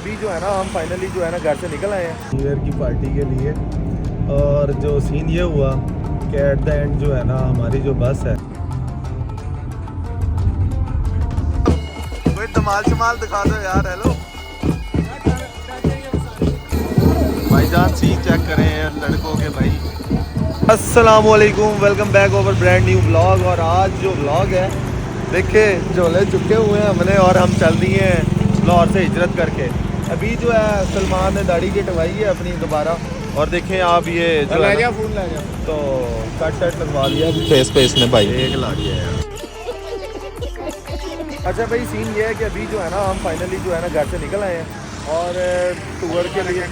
अभी जो है ना हम फाइनली जो है ना घर से निकल आए हैं न्यू ईयर की पार्टी के लिए। और जो सीन ये हुआ कि एट द एंड जो है ना हमारी जो बस है, कोई धमाल शमाल दिखा दो यार। हेलो भाईजान, सीन चेक करें लड़कों के भाई। अस्सलामुअलैकुम, welcome back over brand new vlog. और आज जो व्लॉग है देखे झोले चुके हुए हैं हमने और हम चल दिए हैं लाहौर से हिजरत करके। अभी जो है सलमान ने दाढ़ी कटवाई है अपनी दोबारा, और देखें आप ये जो है ना, फोन ले जा तो कट लगवा लिया फेस पे इसने भाई, एक ला दिया यार। अच्छा भाई, सीन ये है कि अभी जो है ना हम फाइनली जो है ना घर से निकल आए हैं और टूर के लिए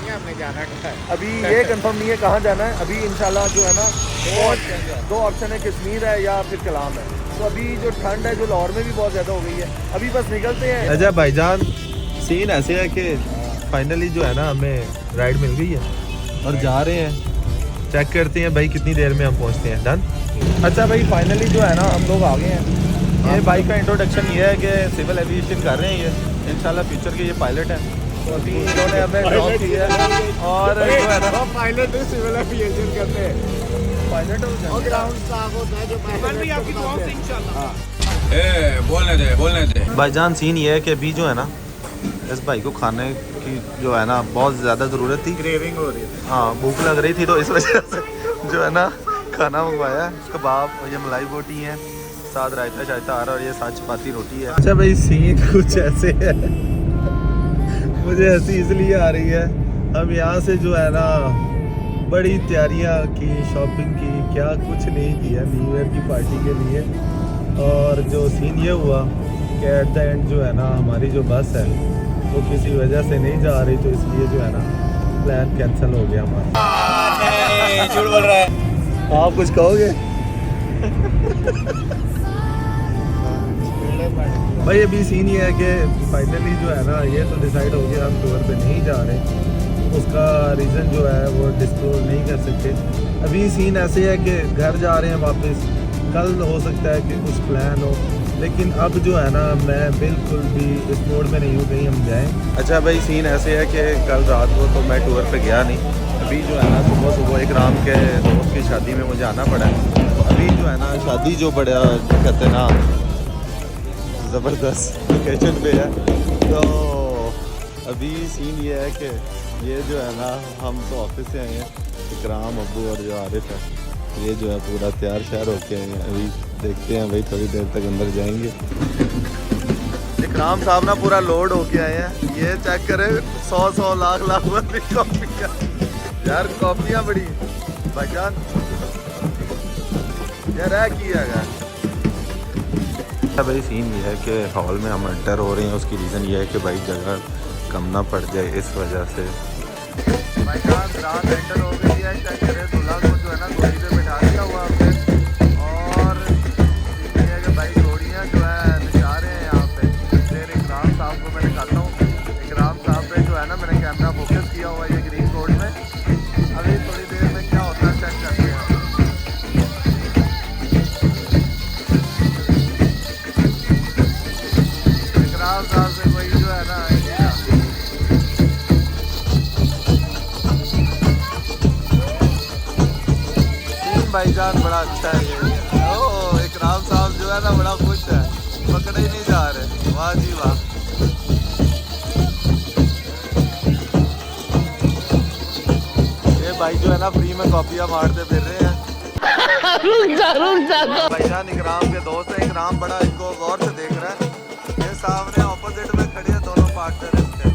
हमें जाना है। अभी ये कंफर्म नहीं है कहाँ जाना है। अभी इंशाल्लाह जो है ना दो ऑप्शन है, कश्मीर है या फिर कलाम है। तो अभी जो ठंड है जो लाहौर में भी बहुत ज़्यादा हो गई है, अभी बस निकलते हैं। अच्छा भाईजान, सीन ऐसे है कि फाइनली जो है ना हमें राइड मिल गई है और जा रहे हैं। चेक करते हैं भाई कितनी देर में हम पहुँचते हैं। डन। अच्छा भाई, फाइनली जो है ना हम लोग आ गए हैं। ये बाइक का इंट्रोडक्शन ये है कि सिविल एविएशन कर रहे हैं ये, इंशाल्लाह फ्यूचर के ये पायलट हैं। तो अभी इन्होंने हमें ड्रॉप किया है और जो है ना पायलट सिविल एविएशन करते हैं, पायलट और ग्राउंड स्टाफ होता है जो पायलट आपकी दुआओं से इंशाल्लाह। बोलने दे भाईजान, सीन ये है कि अभी जो है ना इस भाई को खाने की जो है ना बहुत ज़्यादा ज़रूरत थी, क्रेविंग हो रही है। हाँ भूख लग रही थी, तो इस वजह से जो है ना खाना मंगवाया है। कबाब और ये मलाई बोटी है, साथ रायता शायता आ रहा और ये साथ चपाती रोटी है। अच्छा भाई, सीन कुछ ऐसे है, मुझे हंसी इसलिए आ रही है, हम यहाँ से जो है ना बड़ी तैयारियाँ की, शॉपिंग की, क्या कुछ नहीं किया न्यू ईयर की पार्टी के लिए। और जो सीन ये हुआ कि एट द एंड जो है ना हमारी जो बस है वो किसी वजह से नहीं जा रही, तो इसलिए जो है ना प्लान कैंसिल हो गया हमारा। झूठ बोल रहा है। आप कुछ कहोगे? भाई अभी सीन ये है कि फाइनली जो है ना ये तो डिसाइड हो गया हम टूर पे नहीं जा रहे। उसका रीज़न जो है वो डिस्क्लोज नहीं कर सकते। अभी सीन ऐसे है कि घर जा रहे हैं वापस, कल हो सकता है कि कुछ प्लान हो, लेकिन अब जो है ना मैं बिल्कुल भी इस मोड में नहीं हूँ कहीं हम जाएं। अच्छा भाई, सीन ऐसे है कि कल रात को तो मैं टूर पे गया नहीं। अभी जो है ना सुबह सुबह एक राम के दोस्त की शादी में मुझे आना पड़ा है। अभी जो है ना शादी जो बड़ा कहते हैं ना ज़बरदस्त लोकेशन पे है। तो अभी सीन ये है कि ये जो है ना हम तो ऑफिस से आए हैं, इकराम अब्बू और जो आरिफ है ये जो है पूरा तैयार शहर होके आए हैं। अभी देखते हैं भाई, थोड़ी देर तक अंदर जाएंगे। इकराम साहब ना पूरा लोड होके आए हैं, ये चेक करें 100 लाख वाली कॉपियाँ यार, कॉपियाँ बड़ी भाईजान यार है किया गया। भाई सीन ये है कि हॉल में हम एंटर हो रहे हैं, उसकी रीज़न ये है कि भाई जगह कम ना पड़ जाए, इस वजह से भाईजान रात एंटर हो गई है। चेक करें दूल्हा को जो है ना घोड़ी पे बिठा दिया हुआ हमने, और ये है कि भाई घोड़ियाँ जो है नचा रहे हैं यहाँ पे। फिर इकराम साहब को मैं दिखाता हूँ, इकराम साहब पे जो है ना मैंने कैमरा फोकस किया हुआ है ये ग्रीन रोड में। अभी थोड़ी देर में क्या होता है चेक करते हैं। इकराम साहब से कोई जो है ना भाईजान बड़ा अच्छा है ये। ओ इकराम साहब जो है ना बड़ा खुश है, पकड़े ही नहीं जा रहे। वाह जी वाह। ये भाई जो है ना फ्री में कॉपियाँ मारते फिर रहे हैं। रुक जा भाईजान इकराम के दोस्त है, इकराम बड़ा इनको गौर से देख रहा है। ये सामने ऑपोजिट में खड़े हैं दोनों पार्टनर इसके।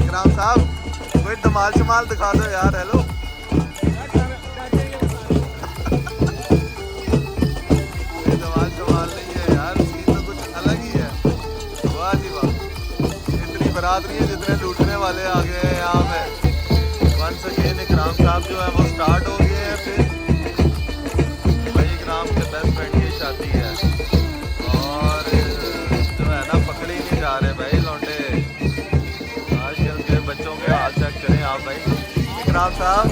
इकराम साहब कोई धमाल शमाल दिखा दो यार। हेलो बारात नहीं है, जितने लूटने वाले आ गए हैं यहाँ पे। वंस अगेन इकराम साहब जो है वो स्टार्ट हो गए हैं। फिर भाई इकराम के बेस्ट फ्रेंड की शादी है और जो है ना पकड़े ही नहीं जा रहे भाई लौंडे। आजकल के बच्चों के हाल चेक करें आप भाई। इकराम साहब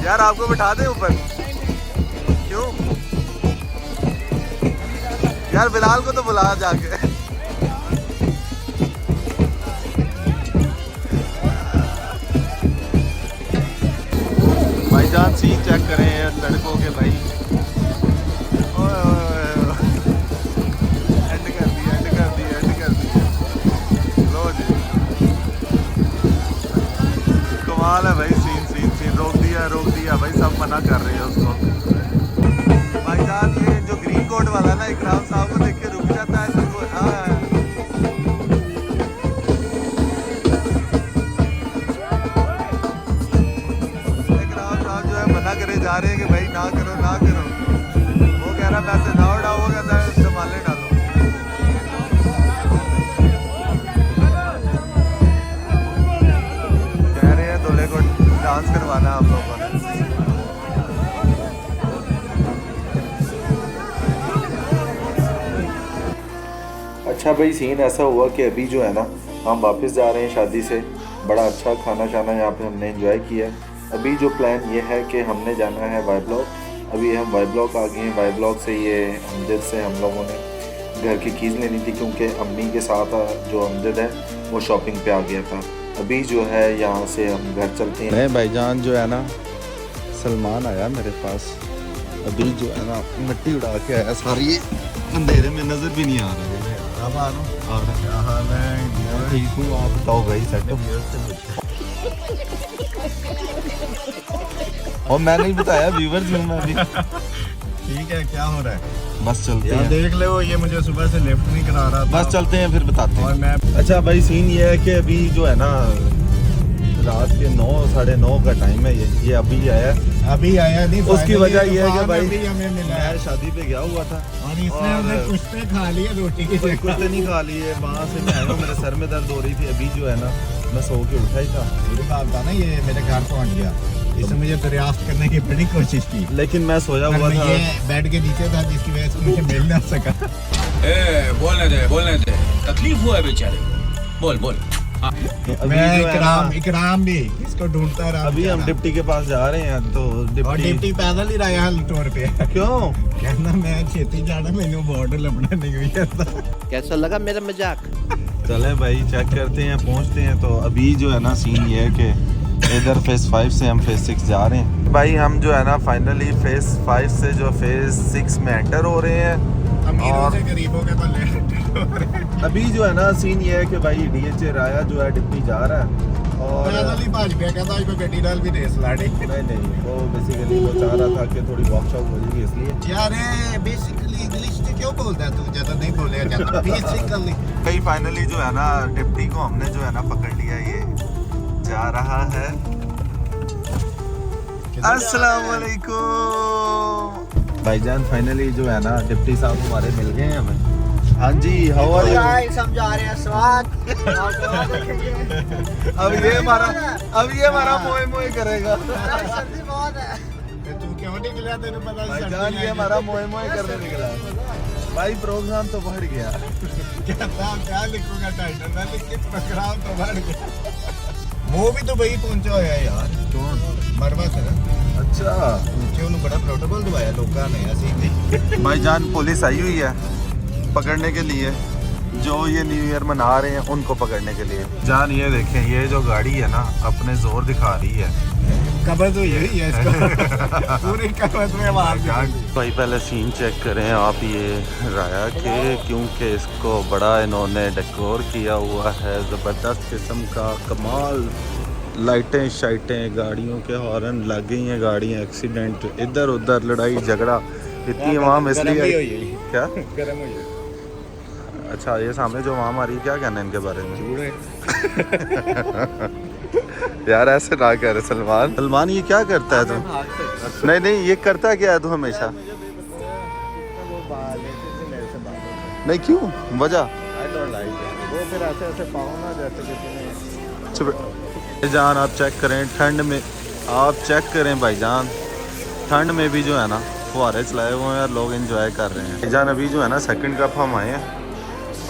यार आपको बिठा दें ऊपर, क्यों यार बिलाल को तो बुला जाके। भाईजान सीन चेक करें लड़कों के भाई। ओए ओए ओए। एंड कर दी एंड कर दी एंड कर दी। लो जी कमाल है भाई। सीन सीन सीन रोक दिया भाई। सब मना कर रहे हैं उसको। भाईजान ये जो ग्रीन कोट वाला है ना इकराम साहब को देख के रुक जाता है। तो हाँ करे जा रहे हैं कि भाई ना करो ना करो। वो कह रहा पैसे ना उड़ाओ, वो कहता है संभाले डालो। कह रहे हैं दूल्हे को डांस करवाना है हम लोगों ने। अच्छा भाई सीन ऐसा हुआ कि अभी जो है ना हम वापस जा रहे हैं शादी से। बड़ा अच्छा खाना शाना यहाँ पे हमने एंजॉय किया। अभी जो प्लान ये है कि हमने जाना है वाई ब्लॉक। अभी हम वाई ब्लॉक आ गए हैं। वाई ब्लॉक से ये अमजद से हम लोगों ने घर की कीज़ लेनी थी क्योंकि अम्मी के साथ जो अमजद है वो शॉपिंग पे आ गया था। अभी जो है यहाँ से हम घर चलते हैं। भाईजान जो है ना सलमान आया मेरे पास। अभी जो है ना मिट्टी उड़ा के आया सारी। अंधेरे में नज़र भी नहीं आ रहा है। अब आ रहा मैं ठीक हूँ। आप बताओ भाई सेट और मैं नहीं बताया व्यूवर्स हूँ मैं अभी। ठीक है क्या हो रहा है? बस चलते हैं। देख ले वो ये मुझे सुबह से लिफ्ट नहीं करा रहा था। बस चलते हैं फिर बताते हैं। और मैं अच्छा भाई सीन ये है कि अभी जो है ना रात के 9 साढ़े 9 का टाइम है। ये अभी आया। अभी आया नहीं। उसकी वजह ये है कि भाई हमें मिला है। मैं शादी पे गया हुआ था और इसने उधर कुश्ते खा लिए रोटी की जगह। कुछ नहीं खा लिए। वहाँ से मैं आया हूँ, मेरे सर में दर्द हो रही थी। अभी जो है ना मैं सो के उठा ही था। मेरे बाप था ना ये मेरे घर पहुँच गया। इसने मुझे दरियाफ्त करने की बड़ी कोशिश की लेकिन मैं सोया हुआ था। ये बेड के नीचे था जिसकी वजह से मुझे मिल ना सका। बोलने दे तकलीफ हुआ है बेचारे। बोल मैं इकराम भी इसको ढूंढता रहा। अभी हम डिप्टी के पास जा रहे हैं तो और डिप्टी पैदल ही रहा है टूर पे। क्यों? कहना मैं छेती जाना मैंने बॉर्डर लपना नहीं हुई था। कैसा लगा मेरा मजाक? चले भाई चेक करते हैं पहुंचते हैं। तो अभी जो है ना सीन ये है कि इधर फेज 5 से हम फेज 6 जा रहे हैं। भाई हम जो है ना फाइनली फेज 5 से जो फेज 6 में एंटर हो रहे हैं। अमीरों से गरीबों के बल्ले अभी जो है ना सीन ये है कि भाई डीएचए राया जो है डिप्टी जा रहा है और पैदल ही भाज गया। कहता है गड्डी डाल भी रेस लाड़ी। नहीं वो बेसिकली वो चाह रहा था कि थोड़ी वॉकशॉप हो जाएगी इसलिए। यार बेसिकली इंग्लिश में क्यों बोलता है तू? ज्यादा नहीं बोलेगा ज्यादा बेसिकली। भाई फाइनली जो है ना डिप्टी को हमने जो है ना पकड़ लिया। ये जा रहा है। अस्सलाम वालेकुम भाईजान। फाइनली जो है ना डिप्टी साहब हमारे मिल गए हैं हमें। हाँ जी हाउ आर यू? समझा रहे हैं स्वाद। अब ये हमारा मोए मोए करेगा। सर्दी बहुत है। तू क्यों निकला? तेरे पता भाईजान ये हमारा मोए मोए करने निकला है। भाई प्रोग्राम तो बढ़ गया। क्या लिखूंगा टाइटल में? लिख के प्रोग्राम तो बढ़ गया। वो भी तो भाई पहुंचा हुआ है यार। कौन? मरवा सर। अच्छा नीचे उन्होंने बड़ा प्रोटोकॉल दवाया लोगों ने ऐसे। भाईजान पुलिस आई हुई है पकड़ने के लिए। जो ये न्यू ईयर मना रहे हैं उनको पकड़ने के लिए। जान ये देखें ये जो गाड़ी है ना अपने जोर दिखा रही है। कब्ज हुई है इसको। पूरी कब्ज में मार जान। भाई पहले सीन चेक करें आप ये राया के क्योंकि इसको बड़ा इन्होंने डेकोर किया हुआ है ज़बरदस्त किस्म का। कमाल लाइटें शाइटें गाड़ियों के हॉर्न लग गई हैं। गाड़ियाँ एक्सीडेंट इधर उधर लड़ाई झगड़ा इतनी आवाम इसलिए क्या गर्म हुई है। अच्छा ये सामने जो आवाम आ रही है क्या कहना है इनके बारे में? यार ऐसे ना कर सलमान ये क्या करता है तू? नहीं ये करता क्या है तू हमेशा? नहीं क्यों वजह? वो फिर ऐसे पाओ ना जैसे किसी जान आप चेक करें ठंड में। आप चेक करें भाईजान ठंड में भी जो है ना फुहारे चलाए हुए हैं और लोग एंजॉय कर रहे हैं। भाईजान अभी जो है ना सेकंड कप हम आए हैं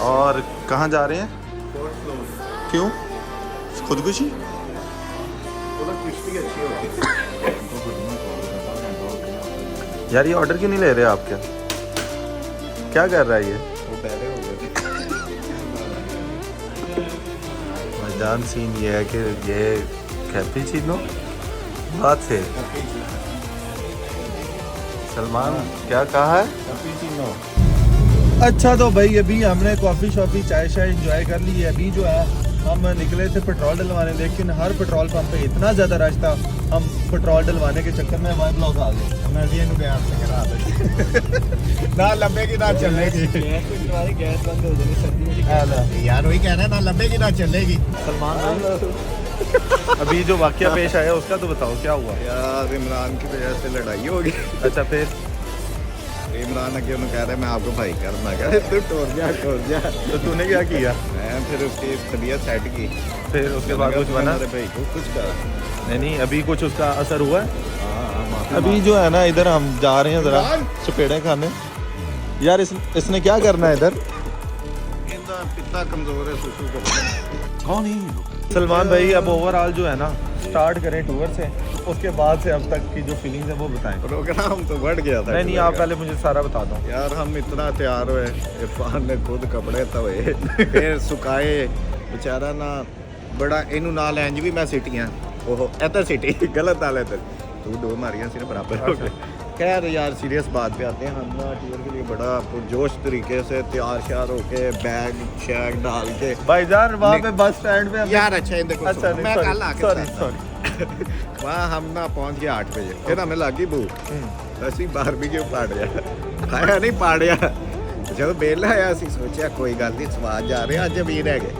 और कहाँ जा रहे हैं? क्यों? खुदकुशी? यार ये ऑर्डर क्यों नहीं ले रहे आप? क्या क्या कर रहा है ये? वो पहले हो गए मैदान सीन ये है कि ये कैपेचिनो बात से सलमान क्या कहा है? कैपेचिनो। अच्छा तो भाई अभी हमने कॉफ़ी शॉफ़ी चाय शाय इंजॉय कर ली है। अभी जो है हम निकले थे पेट्रोल डलवाने, लेकिन हर पेट्रोल पंप पे इतना ज़्यादा रश था, हम पेट्रोल डलवाने के चक्कर में हमारे ब्लॉक आ गए। मैं जी इन्हें बयान से करा दे ना लंबेगी ना चलेगी। गैस बंद हो जाएगी सर्दी में। यार वही कह रहे हैं ना लंबेगी ना चलेगी। सलमान भाई अभी जो वाकया पेश आया उसका तो बताओ क्या हुआ? यार इमरान की वजह से लड़ाई होगी। अच्छा फिर इमरान अगे उन्हें कह रहे मैं आपको भाई कर, मैं कह तू टोर जा। तो तूने क्या किया? मैं फिर उसकी तबीयत सेट की। फिर उसके बाद कुछ बना? अरे भाई को कुछ कर नहीं अभी कुछ उसका असर हुआ है? हाँ अभी जो है ना इधर हम जा रहे हैं जरा चपेड़े खाने। यार इसने क्या करना है इधर? इनका पिता कमजोर है, सुसु कर। कौन है? सलमान भाई अब ओवरऑल जो है ना स्टार्ट करें टूर से, उसके बाद से अब तक की जो फीलिंग्स है वो बताएं। प्रोग्राम तो बढ़ गया था। नहीं आप पहले मुझे सारा बता दो। यार हम इतना तैयार हुए, इरफान ने खुद कपड़े धोए फिर सुकाए बेचारा ना बड़ा इनू नाल इंज भी मैं सिटियां ओहो इधर सिटी गलत नाल इधर तू दो मारियां सिर्फ बराबर हो गए। खैर यार सीरियस बात पे आते हैं। हम ना टूर के लिए बड़ा पुरजोश तरीके से तैयार श्यार होके बैग शैग डाल के भाईजान वहाँ पे बस स्टैंड पे यार अच्छा देखो अच्छा मैं कल आके सॉरी वहाँ हम ना पहुँच गए 8 बजे। फिर हमें लगी भूख, ਅਸੀਂ ਬਾਰਬੀਕਿਊ ਪਾੜਿਆ ਖਾਇਆ ਨਹੀਂ ਪਾੜਿਆ। ਜਦੋਂ ਬੇਲਾ ਆਇਆ ਅਸੀਂ ਸੋਚਿਆ ਕੋਈ ਗੱਲ ਨਹੀਂ ਸਵਾਦ ਜਾ ਰਿਹਾ ਅੱਜ ਅਮੀਰ ਹੈਗੇ।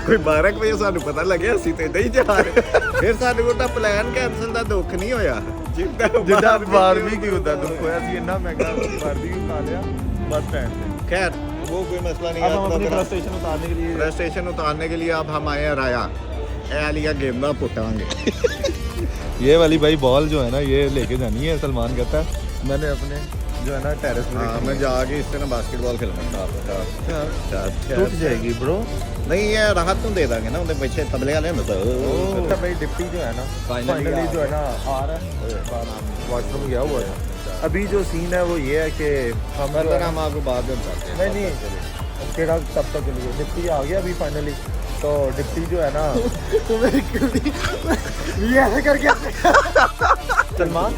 ਕੋਈ 12 ਵਜੇ ਸਾਨੂੰ ਪਤਾ ਲੱਗਿਆ ਅਸੀਂ ਤੇ ਨਹੀਂ ਜਾ ਰਹੇ। ਫਿਰ ਸਾਨੂੰ ਉਹਦਾ ਪਲਾਨ ਕੈਂਸਲ ਦਾ ਦੁੱਖ ਨਹੀਂ ਹੋਇਆ ਜਿੱਦਾਂ ਬਾਰਬੀਕਿਊ ਦਾ ਦੁੱਖ ਹੋਇਆ ਸੀ। ਇੰਨਾ ਮਹਿੰਗਾ ਬਾਰਬੀਕਿਊ ਖਾ ਲਿਆ बस स्टैंड पे। खैर वो कोई मसला नहीं अब हम अपनी है। फ्रस्ट्रेशन उतारने के लिए फ्रस्ट्रेशन उतारने के लिए अब हम आए हैं राया एलिया गेम ना पुटांगे। ये वाली भाई बॉल जो है ना ये लेके जानी है। सलमान कहता है मैंने अपने जो है ना टेरेस पे हाँ मैं जाके इससे ना बास्केटबॉल खेलना टूट जाएगी ब्रो। नहीं ये राहत तो दे देंगे ना उनके पीछे तबले वाले अच्छा भाई डिप्टी जो है ना फाइनली जो है ना आ रहा है, वॉशरूम गया हुआ है। अभी जो सीन है वो ये है कि हम आपको बाद में बताते हैं। नहीं केड़ा तब तक के लिए डिप्टी आ गया अभी फाइनली। तो डिप्टी जो है ना सलमान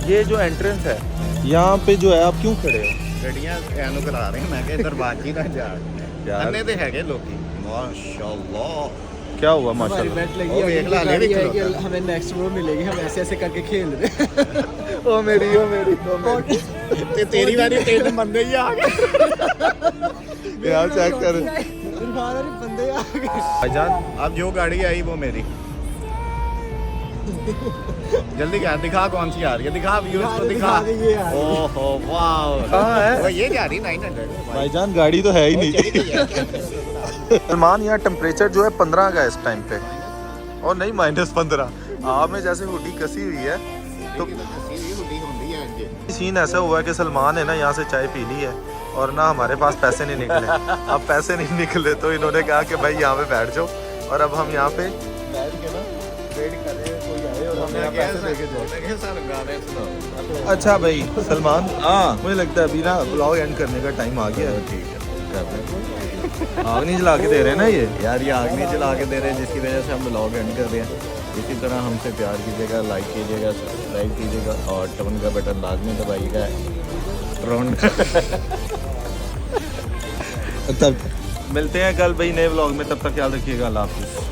ये जो एंट्रेंस है यहाँ पे जो है आप क्यों खड़े हो? गड्डियां एनु करा रहे हैं। मैं कह इधर बाजी ना जा यार। अन्ने ते हैगे लोकी माशाल्लाह। क्या हुआ हमारी माशाल्लाह? बेट लगी ओ, है एक लाल है, कि एक लाल। हमें नेक्स्ट वो मिलेगी। हम ऐसे ऐसे करके खेल रहे हैं। ओ मेरी ओ मेरी ओ मेरी ते तेरी वाली तेरे बंदे ही आ गए। यार चेक कर बंदे आ गए। भाईजान अब जो गाड़ी आई वो मेरी। जल्दी क्या दिखा कौन सी आ रही है? दिखा व्यूअर्स को दिखा। ये आ रही है। ओहो वाओ कहाँ है? वो ये जा रही 900 भाईजान गाड़ी तो है ही नहीं। सलमान यहाँ टेम्परेचर जो है 15 का इस टाइम पे और नहीं -15। आप में जैसे हुडी कसी हुई है। तो सीन ऐसा हुआ है कि सलमान है ना यहाँ से चाय पी ली है और ना हमारे पास पैसे नहीं निकले। अब पैसे नहीं निकले तो इन्होंने कहा कि भाई यहाँ पे बैठ जाओ और अब हम यहाँ पे बैठ के ना वेट कर रहे हैं कोई आए और हमें यहाँ पैसे लेके जाए। अच्छा भाई सलमान हाँ मुझे लगता है अभी ना ब्लॉग एंड करने का टाइम आ गया है। ठीक है। आग नहीं जला के दे रहे हैं ना ये। यार ये आग नहीं जला के दे रहे हैं जिसकी वजह से हम ब्लॉग एंड कर रहे हैं। इसी तरह हमसे प्यार कीजिएगा, लाइक कीजिएगा, सब्सक्राइब कीजिएगा और टर्न का बटन लाजमी दबाइएगा। ड्रोन तब मिलते हैं कल भाई नए ब्लॉग में। तब तक ख्याल रखिएगा। अल्लाह हाफिज़।